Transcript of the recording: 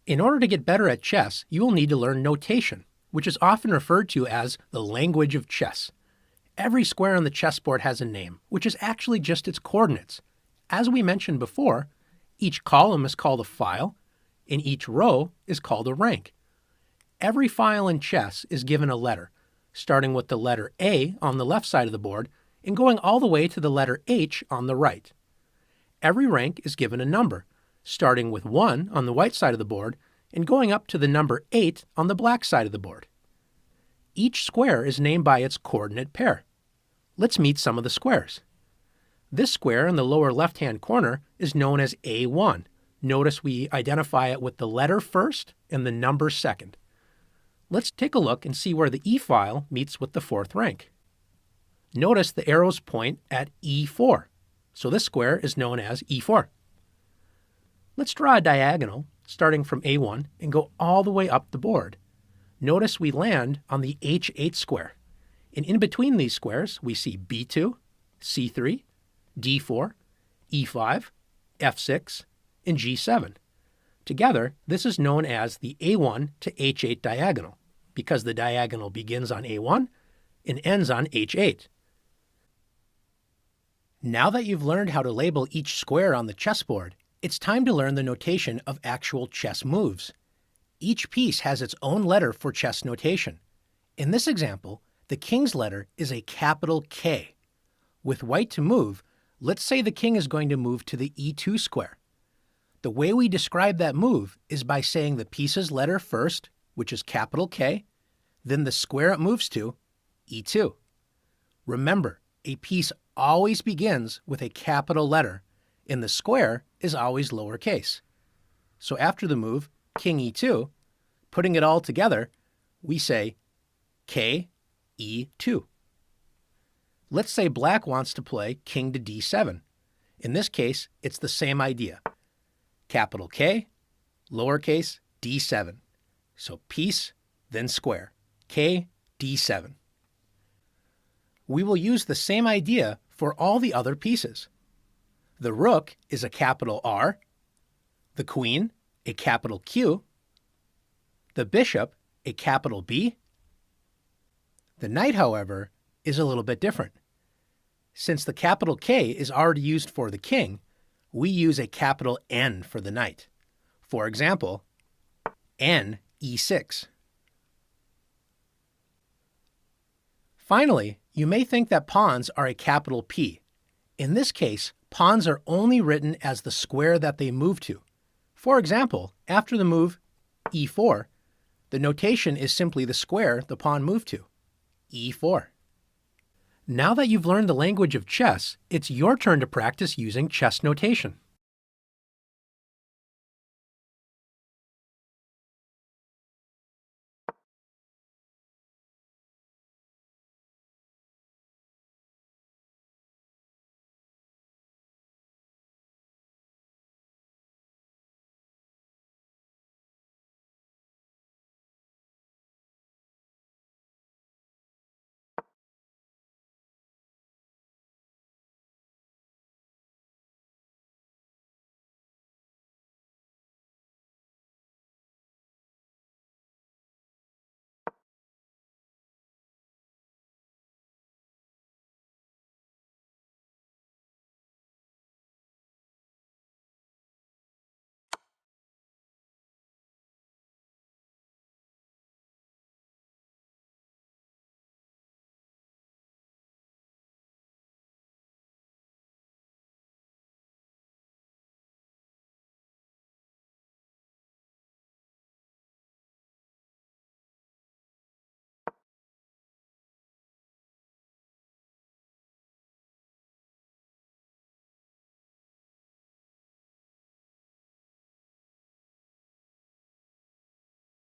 In order to get better at chess, you will need to learn notation, which is often referred to as the language of chess. Every square on the chessboard has a name, which is actually just its coordinates. As we mentioned before, each column is called a file, and each row is called a rank. Every file in chess is given a letter, starting with the letter A on the left side of the board and going all the way to the letter H on the right. Every rank is given a number, starting with 1 on the white side of the board and going up to the number 8 on the black side of the board. Each square is named by its coordinate pair. Let's meet some of the squares. This square in the lower left-hand corner is known as A1. Notice we identify it with the letter first and the number second. Let's take a look and see where the E file meets with the fourth rank. Notice the arrows point at E4, so this square is known as E4. Let's draw a diagonal starting from A1 and go all the way up the board. Notice we land on the H8 square, and in between these squares we see B2, C3, D4, E5, F6, and G7. Together, this is known as the A1 to H8 diagonal, because the diagonal begins on A1 and ends on H8. Now that you've learned how to label each square on the chessboard, it's time to learn the notation of actual chess moves. Each piece has its own letter for chess notation. In this example, the king's letter is a capital K. With white to move, let's say the king is going to move to the E2 square. The way we describe that move is by saying the piece's letter first, which is capital K, then the square it moves to, E2. Remember, a piece always begins with a capital letter, and the square is always lowercase. So after the move, King E2, putting it all together, we say K, E2. Let's say black wants to play King to D7. In this case, it's the same idea. Capital K, lowercase D7. So piece, then square. K, D7. We will use the same idea for all the other pieces. The rook is a capital R, the queen a capital Q, the bishop a capital B. The knight, however, is a little bit different. Since the capital K is already used for the king, we use a capital N for the knight. For example, N E6. Finally, you may think that pawns are a capital P. In this case, pawns are only written as the square that they move to. For example, after the move E4, the notation is simply the square the pawn moved to, E4. Now that you've learned the language of chess, it's your turn to practice using chess notation.